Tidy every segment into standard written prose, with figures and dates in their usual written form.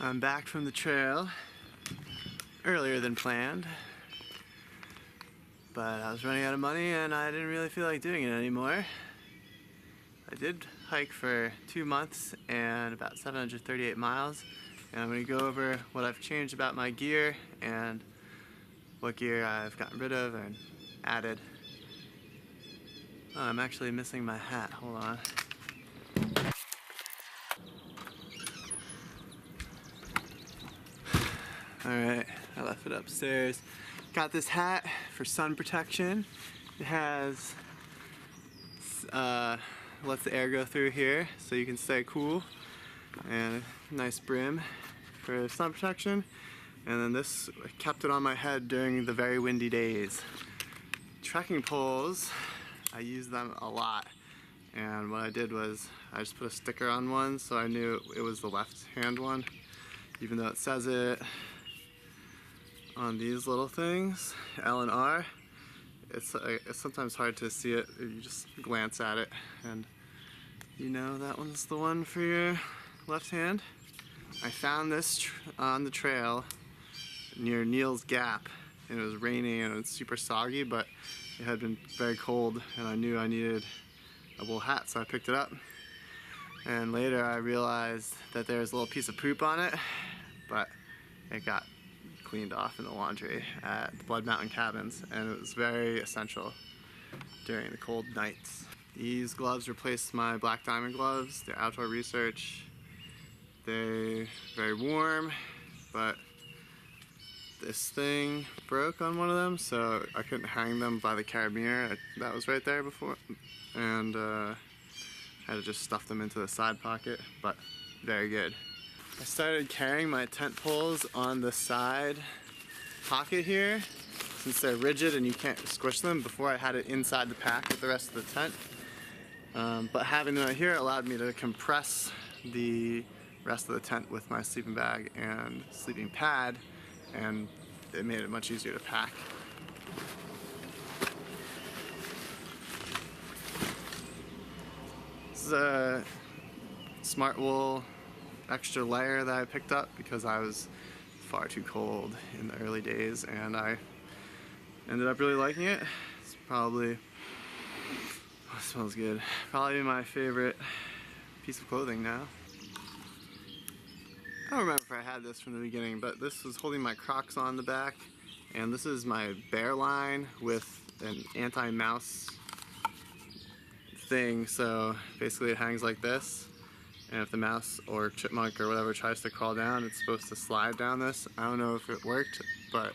I'm back from the trail earlier than planned, but I was running out of money and I didn't really feel like doing it anymore. I did hike for 2 months and about 738 miles, and I'm going to go over what I've changed about my gear and what gear I've gotten rid of and added. Oh, I'm actually missing my hat. Hold on. Alright, I left it upstairs. Got this hat for sun protection. It has lets the air go through here so you can stay cool, and a nice brim for sun protection. And then this kept it on my head during the very windy days. Trekking poles, I use them a lot, and what I did was I just put a sticker on one so I knew it was the left hand one, even though it says it on these little things, L and R. It's sometimes hard to see it. You just glance at it and you know that one's the one for your left hand. I found this on the trail near Neal's Gap, and it was raining and it was super soggy, but it had been very cold and I knew I needed a wool hat, so I picked it up. And later I realized that there was a little piece of poop on it, but it got cleaned off in the laundry at the Blood Mountain Cabins, and it was very essential during the cold nights. These gloves replaced my Black Diamond gloves. They're Outdoor Research. They're very warm, but this thing broke on one of them, so I couldn't hang them by the carabiner that was right there before, and I had to just stuff them into the side pocket, but very good. I started carrying my tent poles on the side pocket here, since they're rigid and you can't squish them. Before I had it inside the pack with the rest of the tent, but having them out here allowed me to compress the rest of the tent with my sleeping bag and sleeping pad, and it made it much easier to pack. This is a Smartwool extra layer that I picked up because I was far too cold in the early days, and I ended up really liking it. It's probably, oh, it smells good. Probably my favorite piece of clothing now. I don't remember if I had this from the beginning, but this was holding my Crocs on the back, and this is my bear line with an anti-mouse thing, so basically it hangs like this, and if the mouse or chipmunk or whatever tries to crawl down, it's supposed to slide down this. I don't know if it worked, but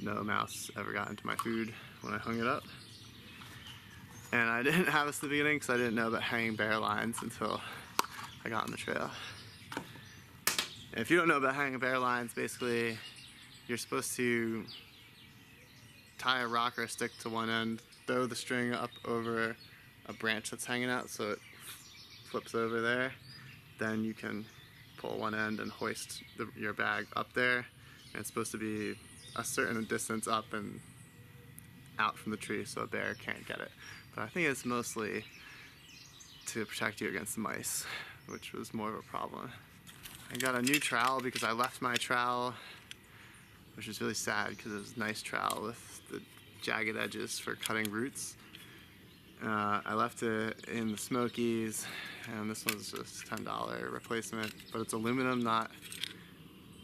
no mouse ever got into my food when I hung it up. And I didn't have this at the beginning because I didn't know about hanging bear lines until I got on the trail. And if you don't know about hanging bear lines, basically you're supposed to tie a rock or a stick to one end, throw the string up over a branch that's hanging out so it flips over there. Then you can pull one end and hoist your bag up there, and it's supposed to be a certain distance up and out from the tree so a bear can't get it. But I think it's mostly to protect you against the mice, which was more of a problem. I got a new trowel because I left my trowel, which is really sad because it was a nice trowel with the jagged edges for cutting roots. I left it in the Smokies, and this one's just $10 replacement, but it's aluminum, not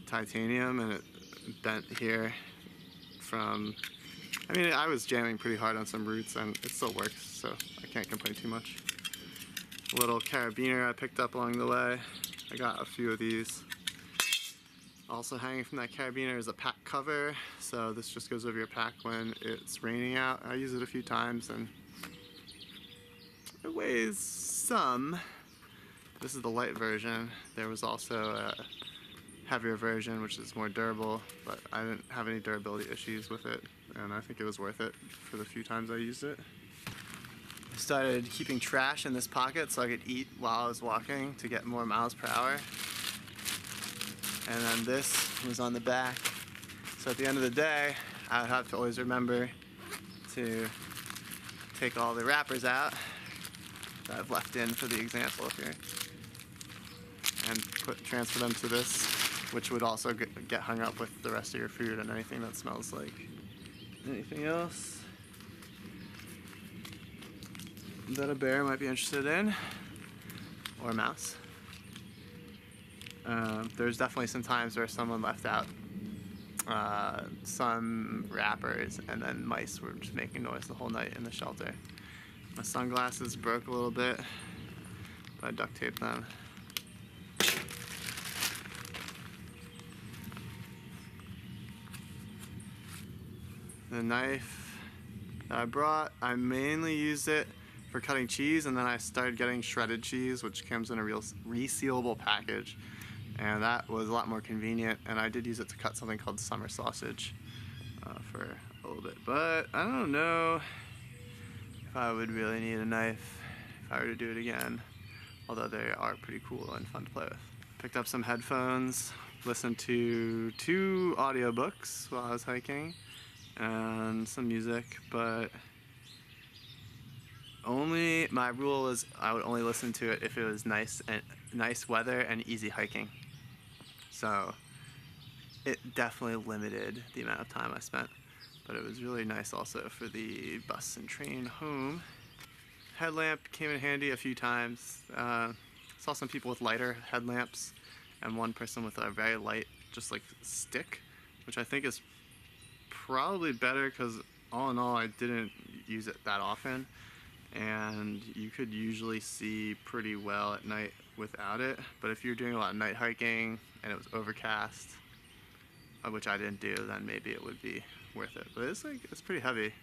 titanium, and it bent here from, I mean, I was jamming pretty hard on some roots and it still works, so I can't complain too much. A little carabiner I picked up along the way. I got a few of these. Also hanging from that carabiner is a pack cover, so this just goes over your pack when it's raining out. I use it a few times and it weighs some. This is the light version. There was also a heavier version which is more durable, but I didn't have any durability issues with it, and I think it was worth it for the few times I used it. I started keeping trash in this pocket so I could eat while I was walking to get more miles per hour. And then this was on the back. So at the end of the day, I would have to always remember to take all the wrappers out that I've left in for the example here and transfer them to this which would also get hung up with the rest of your food and anything that smells like anything else that a bear might be interested in, or a mouse. There's definitely some times where someone left out some wrappers, and then mice were just making noise the whole night in the shelter. My sunglasses broke a little bit, but I duct taped them. The knife that I brought, I mainly used it for cutting cheese, and then I started getting shredded cheese, which comes in a real resealable package, and that was a lot more convenient. And I did use it to cut something called summer sausage for a little bit, but I don't know if I would really need a knife if I were to do it again, although they are pretty cool and fun to play with. Picked up some headphones, listened to 2 audiobooks while I was hiking, and some music, but my rule is I would only listen to it if it was nice weather and easy hiking. So it definitely limited the amount of time I spent, but it was really nice also for the bus and train home. Headlamp came in handy a few times. Saw some people with lighter headlamps, and one person with a very light, just like stick, which I think is probably better because all in all I didn't use it that often, and you could usually see pretty well at night without it. But if you're doing a lot of night hiking and it was overcast, which I didn't do, then maybe it would be worth it. But it's pretty heavy.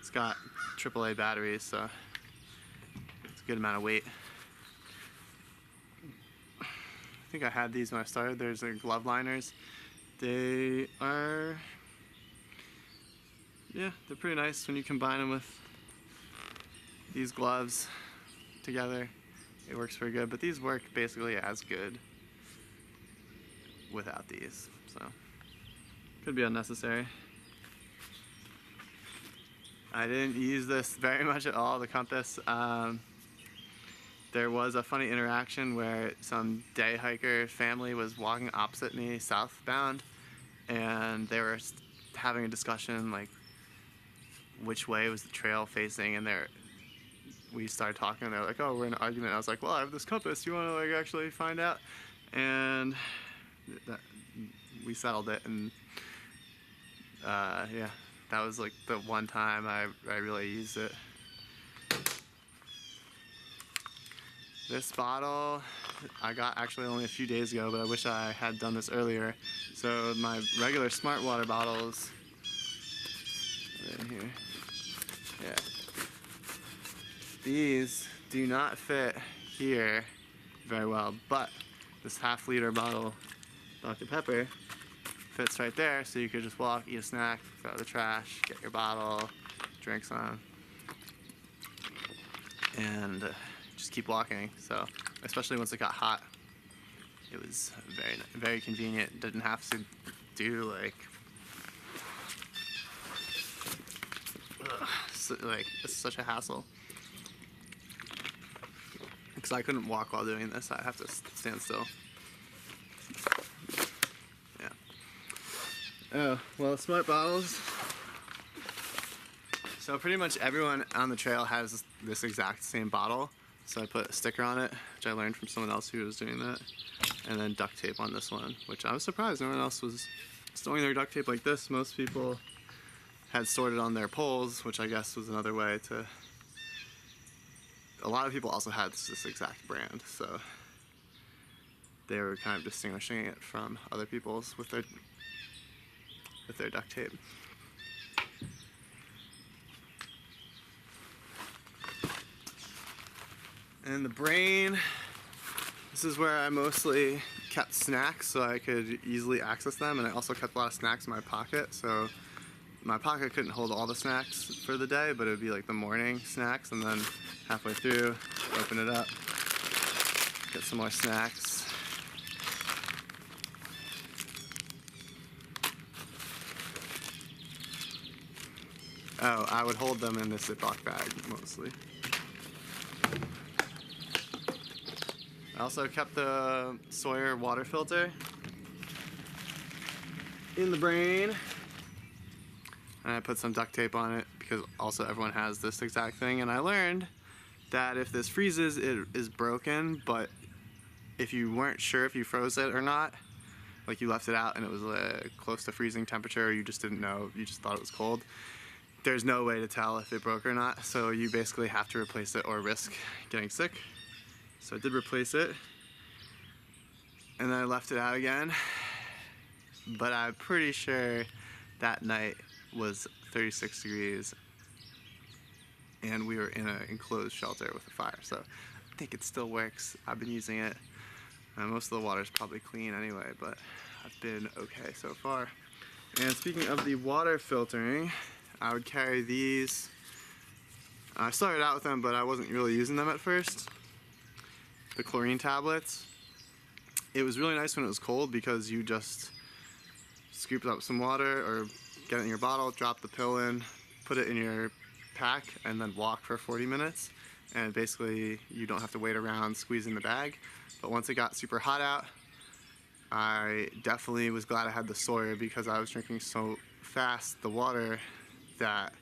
It's got AAA batteries, so it's a good amount of weight. I think I had these when I started. There's their glove liners. They are, yeah, they're pretty nice when you combine them with these gloves together. It works pretty good, but these work basically as good without these, so could be unnecessary. I didn't use this very much at all, the compass. There was a funny interaction where some day hiker family was walking opposite me southbound, and they were having a discussion like which way was the trail facing, and we started talking, and they're like, oh, we're in an argument. I was like, well, I have this compass, you want to like actually find out? And we settled it, and yeah, that was like the one time I really used it. This bottle I got actually only a few days ago, but I wish I had done this earlier. So my regular Smart Water bottles in here, yeah, these do not fit here very well, but this half-liter bottle Dr. Pepper fits right there, so you could just walk, eat a snack, throw out the trash, get your bottle, drink some, and just keep walking. So especially once it got hot, it was very, very convenient. Didn't have to do like it's such a hassle, because I couldn't walk while doing this. I'd have to stand still. Yeah. Oh, well, smart bottles. So pretty much everyone on the trail has this exact same bottle. So I put a sticker on it, which I learned from someone else who was doing that, and then duct tape on this one, which I was surprised no one else was storing their duct tape like this. Most people had stored it on their poles, which I guess was another way to... A lot of people also had this exact brand, so they were kind of distinguishing it from other people's with their duct tape. And the brain, this is where I mostly kept snacks so I could easily access them, and I also kept a lot of snacks in my pocket, so my pocket couldn't hold all the snacks for the day, but it would be like the morning snacks, and then halfway through, open it up, get some more snacks. Oh, I would hold them in this Ziploc bag mostly. I also kept the Sawyer water filter, in the brain. And I put some duct tape on it because also everyone has this exact thing. And I learned that if this freezes, it is broken, but if you weren't sure if you froze it or not, like you left it out and it was close to freezing temperature, or you just didn't know, you just thought it was cold, there's no way to tell if it broke or not. So you basically have to replace it or risk getting sick. So I did replace it, and then I left it out again. But I'm pretty sure that night was 36 degrees and we were in an enclosed shelter with a fire. So I think it still works. I've been using it. Most of the water's probably clean anyway, but I've been okay so far. And speaking of the water filtering, I would carry these. I started out with them, but I wasn't really using them at first. The chlorine tablets. It was really nice when it was cold because you just scoop up some water or get it in your bottle, drop the pill in, put it in your pack, and then walk for 40 minutes. And basically you don't have to wait around squeezing the bag. But once it got super hot out, I definitely was glad I had the Sawyer because I was drinking so fast the water that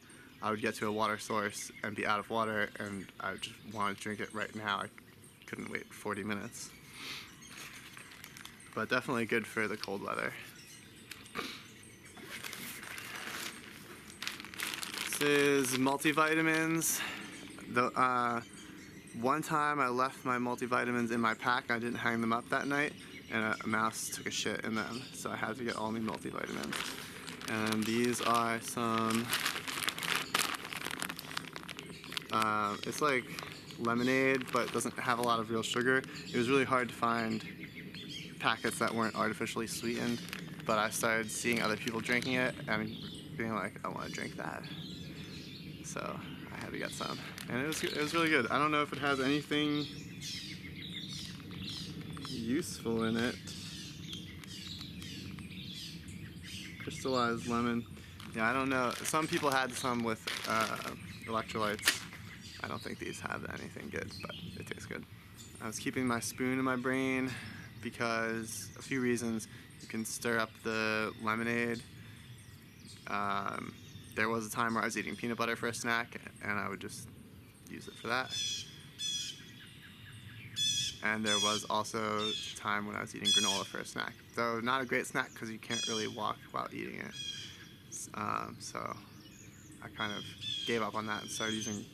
I would get to a water source and be out of water, and I just wanted to drink it right now. I couldn't wait 40 minutes. But definitely good for the cold weather. This is multivitamins. One time I left my multivitamins in my pack. I didn't hang them up that night, and a mouse took a shit in them, so I had to get all new multivitamins. And these are some, it's like lemonade, but it doesn't have a lot of real sugar. It was really hard to find packets that weren't artificially sweetened, but I started seeing other people drinking it and being like, I want to drink that. So I had to get some, and it was really good. I don't know if it has anything useful in it. Crystallized lemon. Yeah, I don't know. Some people had some with electrolytes. I don't think these have anything good, but it tastes good. I was keeping my spoon in my brain because a few reasons. You can stir up the lemonade. There was a time where I was eating peanut butter for a snack, and I would just use it for that. And there was also a time when I was eating granola for a snack. Though not a great snack because you can't really walk while eating it. So I kind of gave up on that and started using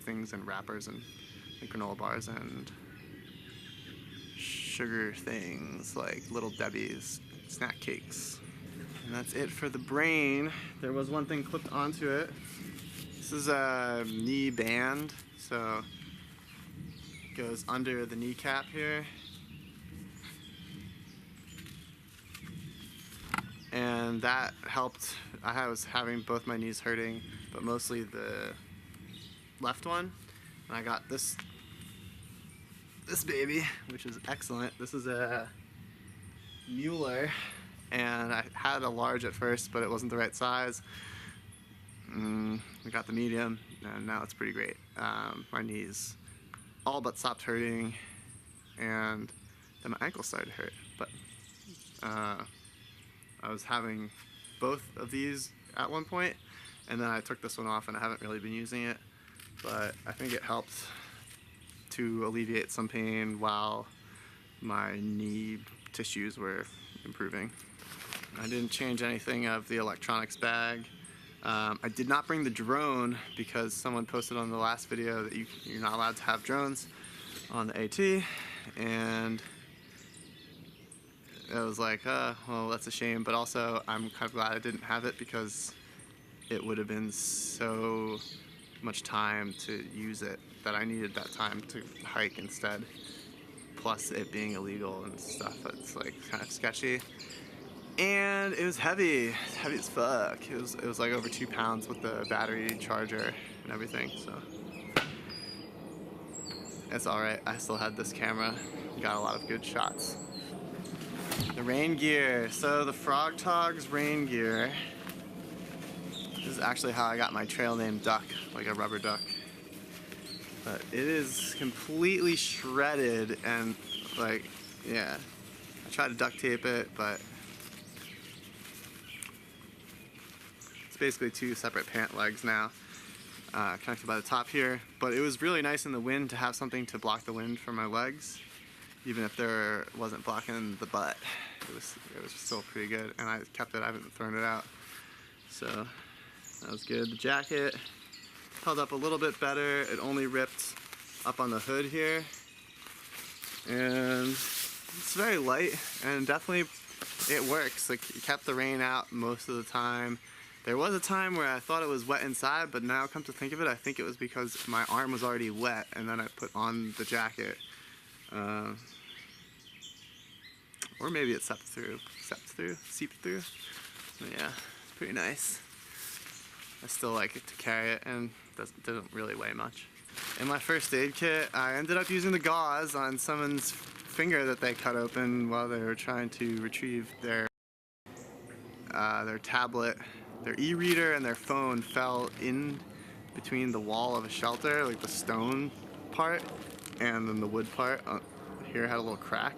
things in wrappers and granola bars and sugar things like Little Debbie's snack cakes. And that's it for the brain. There was one thing clipped onto it. This is a knee band, so it goes under the kneecap here. And that helped. I was having both my knees hurting, but mostly the left one. And I got this baby, which is excellent. This is a Mueller. And I had a large at first, but it wasn't the right size. I got the medium, and now it's pretty great. My knees all but stopped hurting, and then my ankle started to hurt. But I was having both of these at one point, and then I took this one off, and I haven't really been using it. But I think it helped to alleviate some pain while my knee tissues were improving. I didn't change anything of the electronics bag. I did not bring the drone because someone posted on the last video that you're not allowed to have drones on the AT, and it was like, well, that's a shame, but also I'm kind of glad I didn't have it because it would have been so much time to use it that I needed that time to hike instead. Plus it being illegal and stuff, it's like kind of sketchy. And it was heavy as fuck. It was like over 2 pounds with the battery charger and everything, so it's alright. I still had this camera, got a lot of good shots. The rain gear. So the Frog Togs rain gear. This is actually how I got my trail name Duck, like a rubber duck. But it is completely shredded and like, yeah. I tried to duct tape it, but It's basically two separate pant legs now, connected by the top here. But it was really nice in the wind to have something to block the wind from my legs, even if there wasn't blocking the butt. It was still pretty good, and I kept it. I haven't thrown it out, so that was good. The jacket held up a little bit better. It only ripped up on the hood here, and it's very light, and definitely it works. Like, it kept the rain out most of the time. There was a time where I thought it was wet inside, but now come to think of it, I think it was because my arm was already wet, and then I put on the jacket. Or maybe it seeped through. But yeah, it's pretty nice. I still like it to carry it, and doesn't really weigh much. In my first aid kit, I ended up using the gauze on someone's finger that they cut open while they were trying to retrieve their tablet. Their e-reader and their phone fell in between the wall of a shelter, like the stone part, and then the wood part here had a little crack.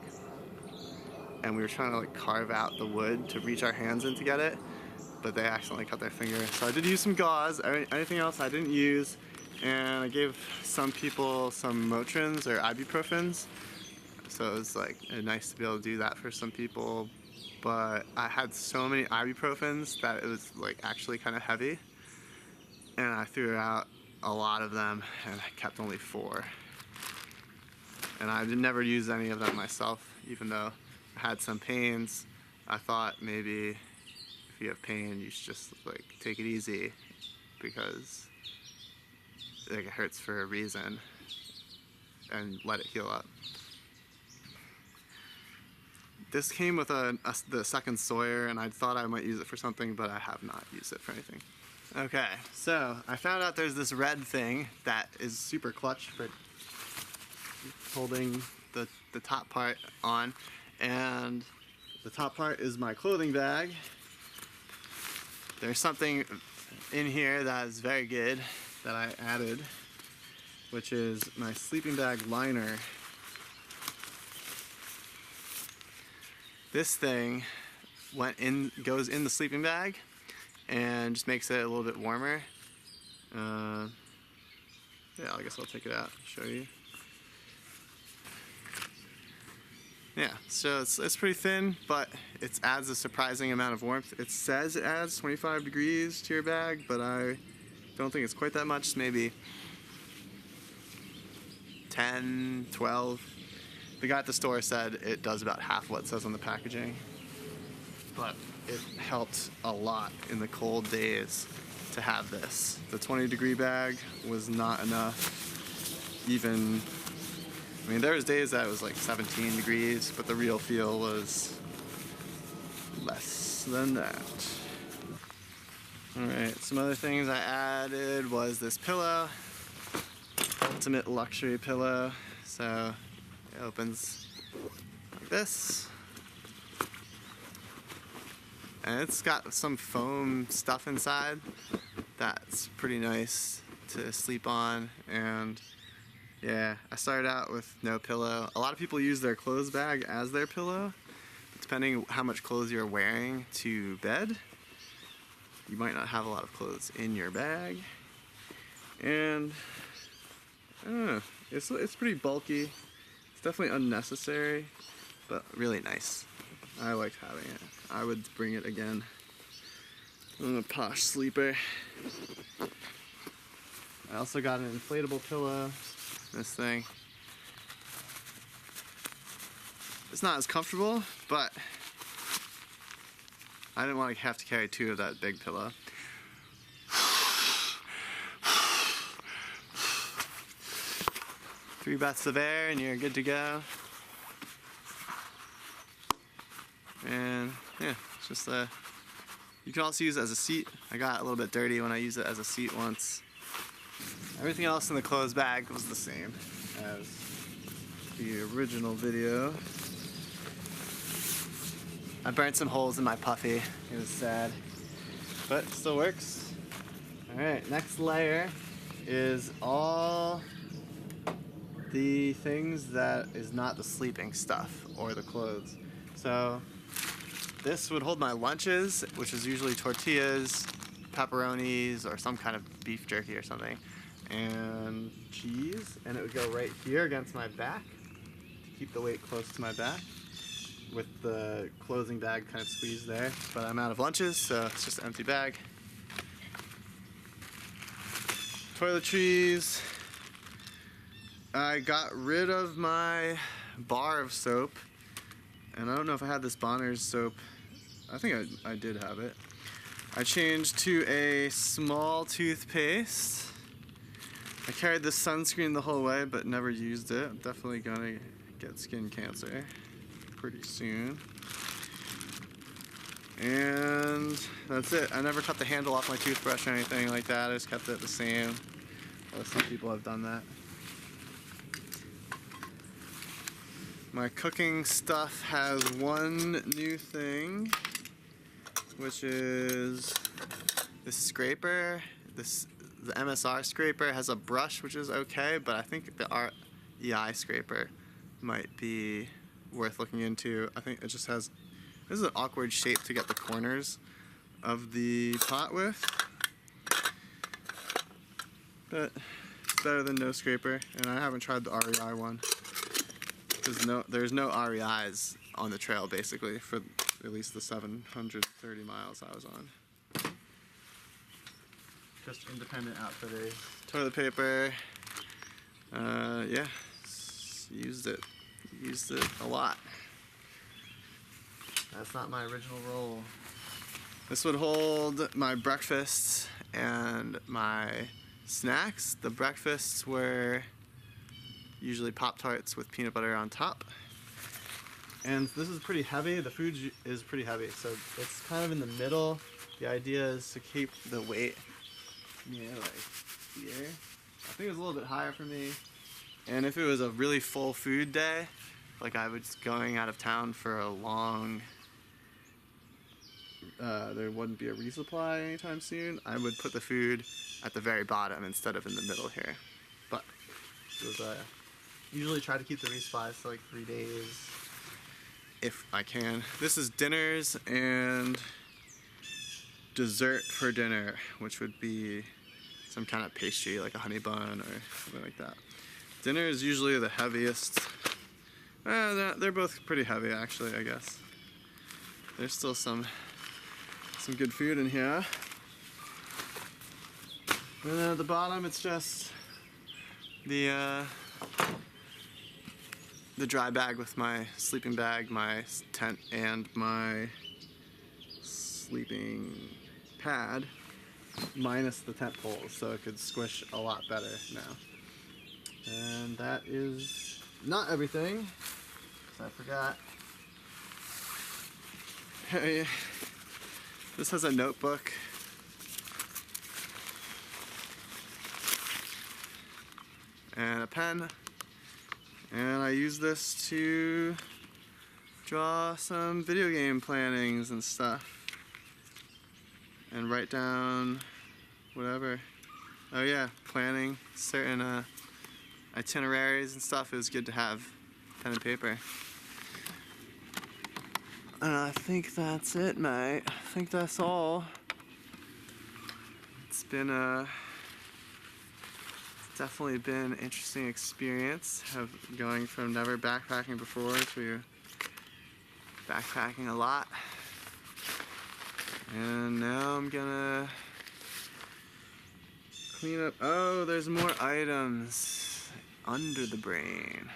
And we were trying to like carve out the wood to reach our hands in to get it, but they accidentally cut their finger. So I did use some gauze. Anything else I didn't use, and I gave some people some Motrins or ibuprofens. So it was like nice to be able to do that for some people. But I had so many ibuprofens that it was like actually kind of heavy, and I threw out a lot of them, and I kept only 4. And I never used any of them myself, even though I had some pains. I thought maybe if you have pain, you should just like take it easy, because like, it hurts for a reason, and let it heal up. This came with the second Sawyer, and I thought I might use it for something, but I have not used it for anything. Okay, so I found out there's this red thing that is super clutch for holding the top part on, and the top part is my clothing bag. There's something in here that is very good that I added, which is my sleeping bag liner. This thing goes in the sleeping bag and just makes it a little bit warmer. Yeah, I guess I'll take it out and show you. Yeah, so it's pretty thin, but it adds a surprising amount of warmth. It says it adds 25 degrees to your bag, but I don't think it's quite that much. Maybe 10, 12. The guy at the store said it does about half what it says on the packaging, but it helped a lot in the cold days to have this. The 20-degree bag was not enough. Even, I mean, there was days that it was like 17 degrees, but the real feel was less than that. Alright, some other things I added was this pillow, Ultimate Luxury Pillow. So it opens like this, and it's got some foam stuff inside that's pretty nice to sleep on. And yeah, I started out with no pillow. A lot of people use their clothes bag as their pillow. Depending how much clothes you're wearing to bed, you might not have a lot of clothes in your bag. And I don't know, it's pretty bulky. It's definitely unnecessary, but really nice. I liked having it. I would bring it again. I'm a posh sleeper. I also got an inflatable pillow. This thing. It's not as comfortable, but I didn't want to have to carry 2 of that big pillow. 3 breaths of air and you're good to go. And yeah, it's just you can also use it as a seat. I got a little bit dirty when I used it as a seat once. Everything else in the clothes bag was the same as the original video. I burnt some holes in my puffy. It was sad, but it still works. Alright, next layer is all the things that is not the sleeping stuff or the clothes. So this would hold my lunches, which is usually tortillas, pepperonis or some kind of beef jerky or something, and cheese, and it would go right here against my back to keep the weight close to my back, with the closing bag kind of squeezed there. But I'm out of lunches, so it's just an empty bag. Toiletries. I got rid of my bar of soap, and I don't know if I had this Bonner's soap. I think I did have it. I changed to a small toothpaste. I carried this sunscreen the whole way, but never used it. I'm definitely gonna get skin cancer pretty soon. And that's it. I never cut the handle off my toothbrush or anything like that. I just kept it the same. Well, some people have done that. My cooking stuff has one new thing, which is this scraper. The MSR scraper has a brush, which is okay, but I think the REI scraper might be worth looking into. I think it just has, this is an awkward shape to get the corners of the pot with, but it's better than no scraper. And I haven't tried the REI one, because there's no REIs on the trail basically for at least the 730 miles I was on. Just independent outfitters. Toilet paper. Yeah, used it a lot. That's not my original roll. This would hold my breakfasts and my snacks. The breakfasts were usually Pop-Tarts with peanut butter on top. And this is pretty heavy. The food is pretty heavy, so it's kind of in the middle. The idea is to keep the weight, like here. I think it was a little bit higher for me. And if it was a really full food day, like I was going out of town for a long, there wouldn't be a resupply anytime soon, I would put the food at the very bottom instead of in the middle here. But it was, usually try to keep the resupplies for like 3 days if I can. This is dinners and dessert for dinner, which would be some kind of pastry like a honey bun or something like that. Dinner is usually the heaviest. They're both pretty heavy actually, I guess. There's still some good food in here. And then at the bottom it's just the dry bag with my sleeping bag, my tent, and my sleeping pad, minus the tent poles, so it could squish a lot better now. And that is not everything, so I forgot. Hey, this has a notebook. And a pen. And I use this to draw some video game plannings and stuff. And write down whatever. Oh yeah, planning certain itineraries and stuff. It was good to have pen and paper. And I think that's it, mate. I think that's all. It's definitely been an interesting experience of going from never backpacking before to backpacking a lot. And now I'm gonna clean up. Oh, there's more items under the brain.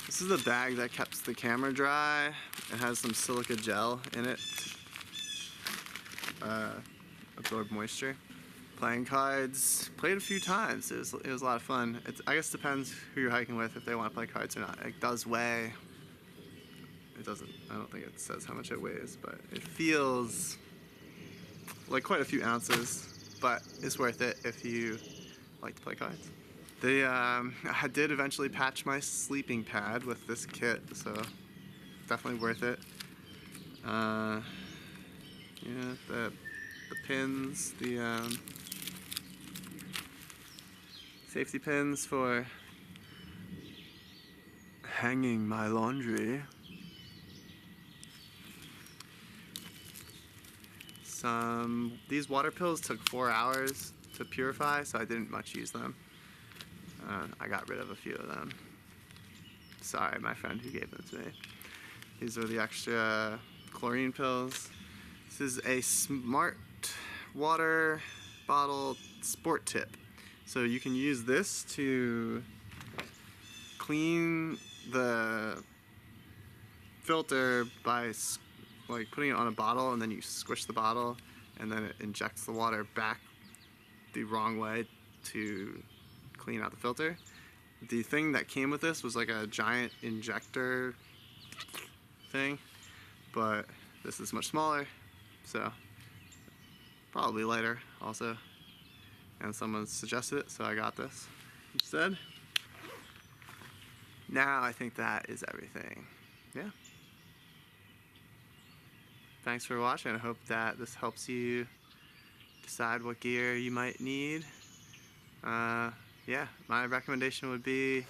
This is the bag that keeps the camera dry. It has some silica gel in it. Absorb moisture. Playing cards. Played a few times. It was a lot of fun. I guess it depends who you're hiking with if they want to play cards or not. It does weigh. It doesn't. I don't think it says how much it weighs, but it feels like quite a few ounces. But it's worth it if you like to play cards. I did eventually patch my sleeping pad with this kit, so definitely worth it. Yeah, the pins, the safety pins for hanging my laundry. These water pills took 4 hours to purify, so I didn't much use them. I got rid of a few of them. Sorry, my friend who gave them to me. These are the extra chlorine pills. This is a smart water bottle sport tip. So you can use this to clean the filter by like putting it on a bottle, and then you squish the bottle and then it injects the water back the wrong way to clean out the filter. The thing that came with this was like a giant injector thing, but this is much smaller, so probably lighter also, and someone suggested it, so I got this instead. Now I think that is everything. Yeah. Thanks for watching. I hope that this helps you decide what gear you might need. Yeah, my recommendation would be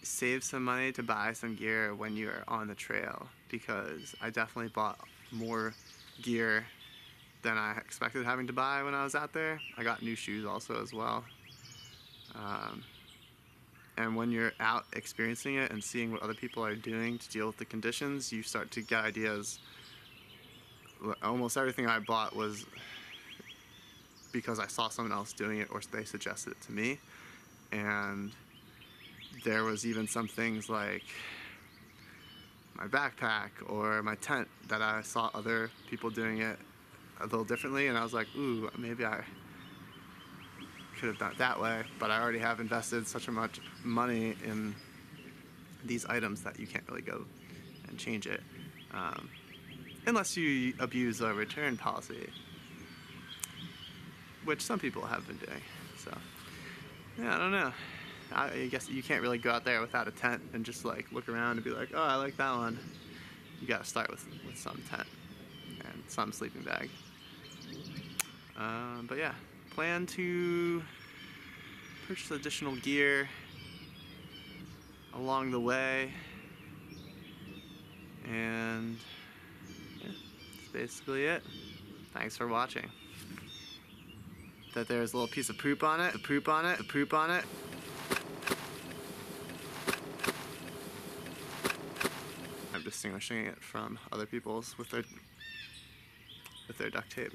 save some money to buy some gear when you're on the trail, because I definitely bought more gear than I expected having to buy when I was out there. I got new shoes also as well. And when you're out experiencing it and seeing what other people are doing to deal with the conditions, you start to get ideas. Almost everything I bought was because I saw someone else doing it or they suggested it to me. And there was even some things like my backpack or my tent that I saw other people doing it a little differently, and I was like, ooh, maybe I could have done it that way, but I already have invested such a much money in these items that you can't really go and change it unless you abuse a return policy, which some people have been doing. So yeah, I don't know. I guess you can't really go out there without a tent and just like look around and be like, oh, I like that one. You gotta start with some tent and some sleeping bag. But yeah, plan to purchase additional gear along the way, and yeah, that's basically it. Thanks for watching. That there's a little piece of poop on it, poop on it, poop on it. I'm distinguishing it from other people's with their duct tape.